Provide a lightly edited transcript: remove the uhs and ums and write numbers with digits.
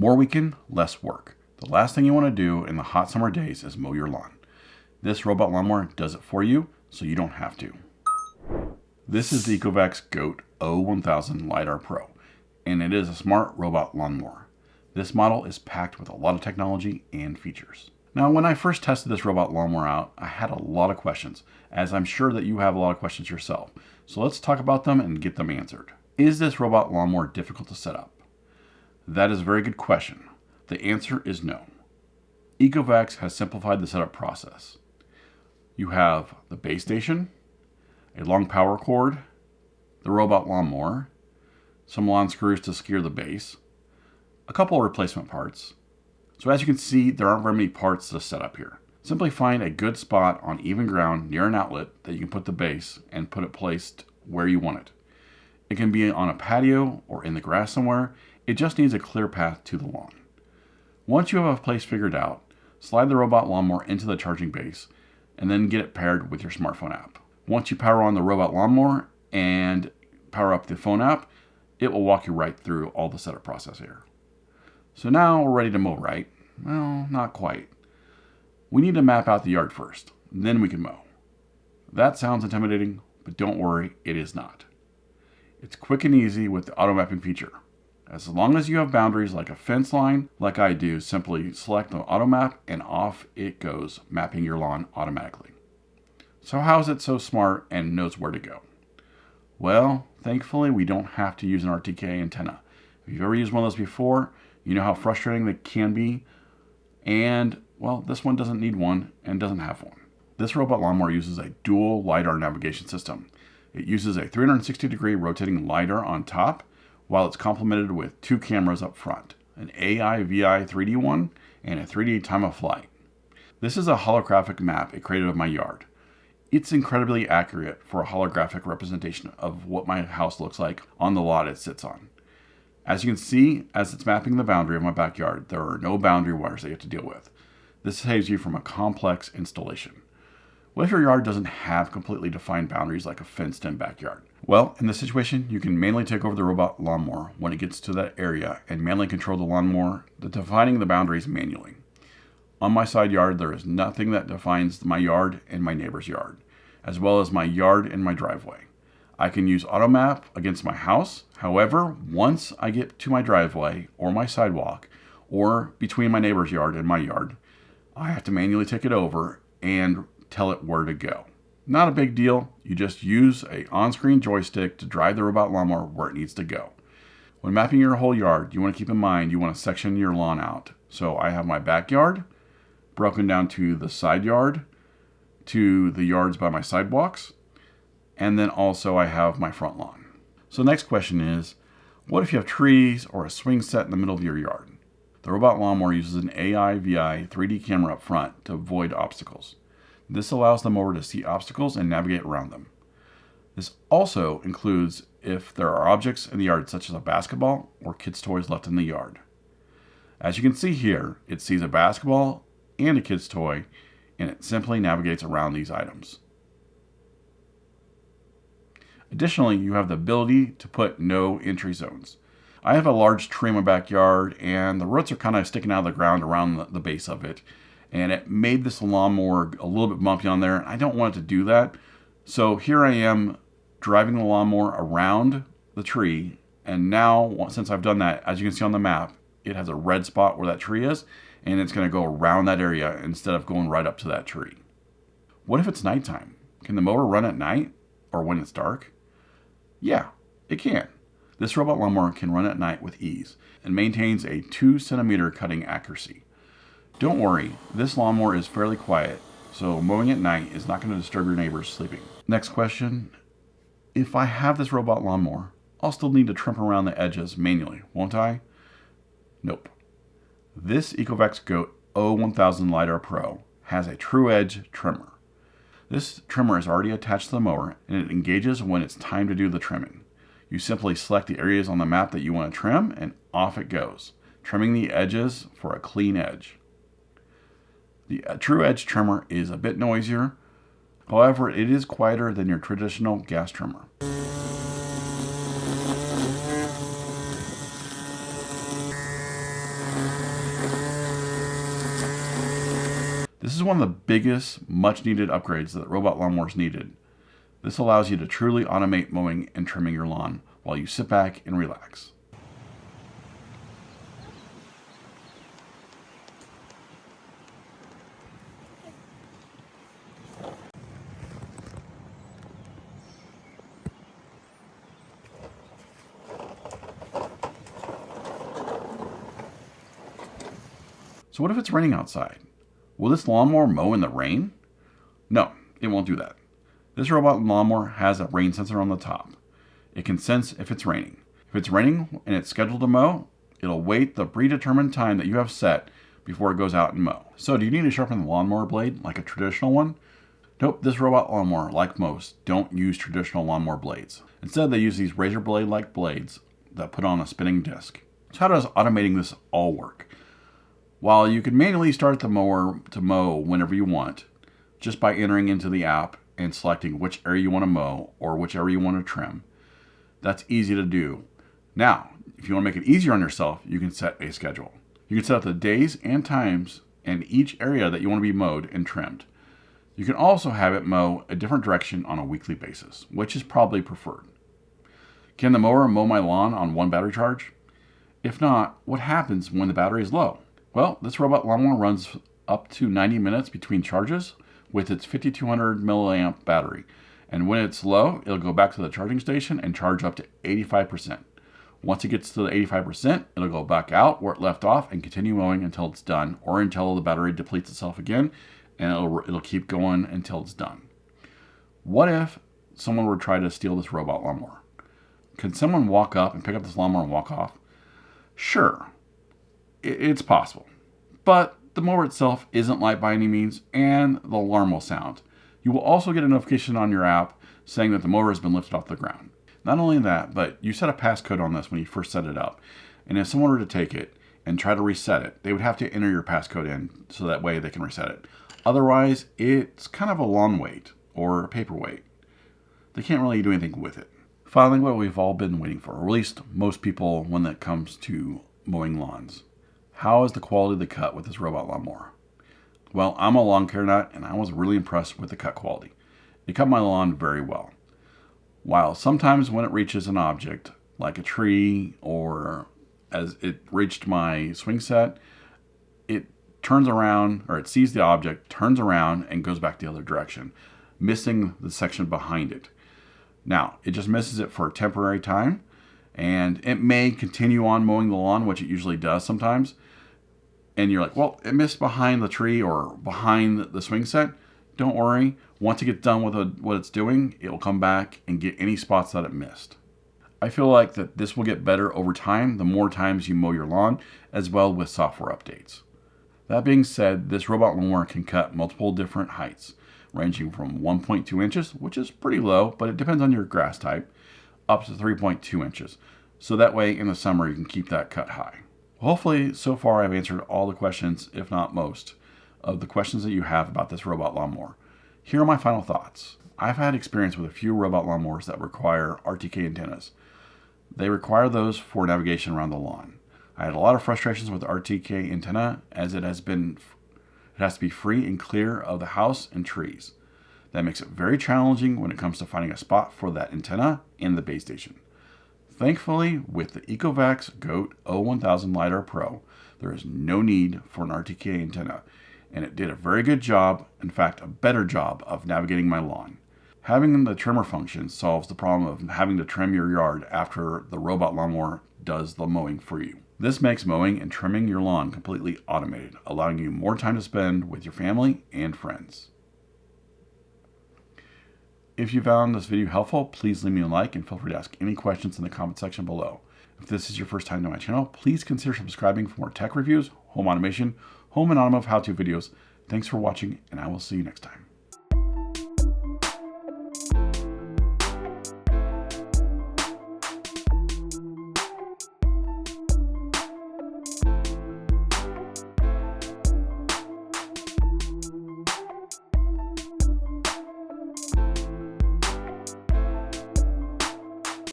More weekend, less work. The last thing you want to do in the hot summer days is mow your lawn. This robot lawnmower does it for you, so you don't have to. This is the ECOVACS GOAT O1000 LIDAR Pro, and it is a smart robot lawnmower. This model is packed with a lot of technology and features. Now, when I first tested this robot lawnmower out, I had a lot of questions, as I'm sure that you have a lot of questions yourself. So let's talk about them and get them answered. Is this robot lawnmower difficult to set up? That is a very good question. The answer is no. ECOVACS has simplified the setup process. You have the base station, a long power cord, the robot lawnmower, some lawn screws to secure the base, a couple of replacement parts. So as you can see, there aren't very many parts to set up here. Simply find a good spot on even ground near an outlet that you can put the base and put it placed where you want it. It can be on a patio or in the grass somewhere. It just needs a clear path to the lawn. Once you have a place figured out, slide the robot lawnmower into the charging base and then get it paired with your smartphone app. Once you power on the robot lawnmower and power up the phone app, it will walk you right through all the setup process here. So now we're ready to mow, right? Well, not quite. We need to map out the yard first, then we can mow. That sounds intimidating, but don't worry, it is not. It's quick and easy with the auto mapping feature. As long as you have boundaries like a fence line, like I do, simply select the auto map and off it goes, mapping your lawn automatically. So how is it so smart and knows where to go? Well, thankfully we don't have to use an RTK antenna. If you've ever used one of those before, you know how frustrating they can be, and well, this one doesn't need one and doesn't have one. This robot lawnmower uses a dual LiDAR navigation system. It uses a 360-degree rotating LiDAR on top, while it's complemented with two cameras up front, an AI/VI 3D one and a 3D time of flight. This is a holographic map it created of my yard. It's incredibly accurate for a holographic representation of what my house looks like on the lot it sits on. As you can see, as it's mapping the boundary of my backyard, there are no boundary wires that you have to deal with. This saves you from a complex installation. What if your yard doesn't have completely defined boundaries like a fenced-in backyard? Well, in this situation, you can manually take over the robot lawnmower when it gets to that area and manually control the lawnmower, defining the boundaries manually. On my side yard, there is nothing that defines my yard and my neighbor's yard, as well as my yard and my driveway. I can use auto map against my house. However, once I get to my driveway or my sidewalk or between my neighbor's yard and my yard, I have to manually take it over and tell it where to go. Not a big deal. You just use a on-screen joystick to drive the robot lawnmower where it needs to go. When mapping your whole yard, you want to keep in mind you want to section your lawn out. So I have my backyard broken down to the side yard, to the yards by my sidewalks, and then also I have my front lawn. So the next question is, what if you have trees or a swing set in the middle of your yard? The robot lawnmower uses an AI/VI 3D camera up front to avoid obstacles. This allows the mower to see obstacles and navigate around them. This also includes if there are objects in the yard such as a basketball or kids' toys left in the yard. As you can see here, it sees a basketball and a kid's toy, and it simply navigates around these items. Additionally, you have the ability to put no entry zones. I have a large tree in my backyard, and the roots are kind of sticking out of the ground around the base of it, and it made this lawnmower a little bit bumpy on there. I don't want it to do that. So here I am driving the lawnmower around the tree, and now since I've done that, as you can see on the map, it has a red spot where that tree is, and it's going to go around that area instead of going right up to that tree. What if it's nighttime? Can the mower run at night or when it's dark? Yeah, it can. This robot lawnmower can run at night with ease and maintains a 2 centimeter cutting accuracy. Don't worry, this lawnmower is fairly quiet, so mowing at night is not going to disturb your neighbors sleeping. Next question, if I have this robot lawnmower, I'll still need to trim around the edges manually, won't I? Nope. This ECOVACS GOAT O1000 LIDAR Pro has a true edge trimmer. This trimmer is already attached to the mower, and it engages when it's time to do the trimming. You simply select the areas on the map that you want to trim, and off it goes, trimming the edges for a clean edge. The true edge trimmer is a bit noisier, however, it is quieter than your traditional gas trimmer. This is one of the biggest, much needed upgrades that robot lawnmowers needed. This allows you to truly automate mowing and trimming your lawn while you sit back and relax. So what if it's raining outside? Will this lawnmower mow in the rain? No, it won't do that. This robot lawnmower has a rain sensor on the top. It can sense if it's raining. If it's raining and it's scheduled to mow, it'll wait the predetermined time that you have set before it goes out and mow. So do you need to sharpen the lawnmower blade like a traditional one? Nope, this robot lawnmower, like most, don't use traditional lawnmower blades. Instead, they use these razor blade-like blades that put on a spinning disc. So how does automating this all work? While you can manually start the mower to mow whenever you want, just by entering into the app and selecting which area you want to mow or which area you want to trim, that's easy to do. Now, if you want to make it easier on yourself, you can set a schedule. You can set up the days and times and each area that you want to be mowed and trimmed. You can also have it mow a different direction on a weekly basis, which is probably preferred. Can the mower mow my lawn on one battery charge? If not, what happens when the battery is low? Well, this robot lawnmower runs up to 90 minutes between charges with its 5200 milliamp battery. And when it's low, it'll go back to the charging station and charge up to 85%. Once it gets to the 85%, it'll go back out where it left off and continue mowing until it's done, or until the battery depletes itself again, and it'll keep going until it's done. What if someone were to try to steal this robot lawnmower? Can someone walk up and pick up this lawnmower and walk off? Sure. It's possible, but the mower itself isn't light by any means, and the alarm will sound. You will also get a notification on your app saying that the mower has been lifted off the ground. Not only that, but you set a passcode on this when you first set it up, and if someone were to take it and try to reset it, they would have to enter your passcode in so that way they can reset it. Otherwise, it's kind of a lawn weight or a paperweight. They can't really do anything with it. Finally, what we've all been waiting for, or at least most people when it comes to mowing lawns. How is the quality of the cut with this robot lawnmower? Well, I'm a lawn care nut, and I was really impressed with the cut quality. It cut my lawn very well. While sometimes when it reaches an object, like a tree, or as it reached my swing set, it turns around, or it sees the object, turns around, and goes back the other direction, missing the section behind it. Now, it just misses it for a temporary time, and it may continue on mowing the lawn, which it usually does sometimes. And you're like, well, it missed behind the tree or behind the swing set. Don't worry. Once it gets done with what it's doing, it will come back and get any spots that it missed. I feel like that this will get better over time the more times you mow your lawn, as well with software updates. That being said, this robot lawnmower can cut multiple different heights, ranging from 1.2 inches, which is pretty low, but it depends on your grass type, up to 3.2 inches. So that way in the summer you can keep that cut high. Hopefully, so far I've answered all the questions, if not most, of the questions that you have about this robot lawnmower. Here are my final thoughts. I've had experience with a few robot lawnmowers that require RTK antennas. They require those for navigation around the lawn. I had a lot of frustrations with RTK antenna as it has to be free and clear of the house and trees. That makes it very challenging when it comes to finding a spot for that antenna in the base station. Thankfully, with the EcoVax GOAT O1000 LIDAR Pro, there is no need for an RTK antenna, and it did a very good job, in fact, a better job of navigating my lawn. Having the trimmer function solves the problem of having to trim your yard after the robot lawnmower does the mowing for you. This makes mowing and trimming your lawn completely automated, allowing you more time to spend with your family and friends. If you found this video helpful, please leave me a like and feel free to ask any questions in the comment section below. If this is your first time to my channel, please consider subscribing for more tech reviews, home automation, home and automotive how-to videos. Thanks for watching, and I will see you next time.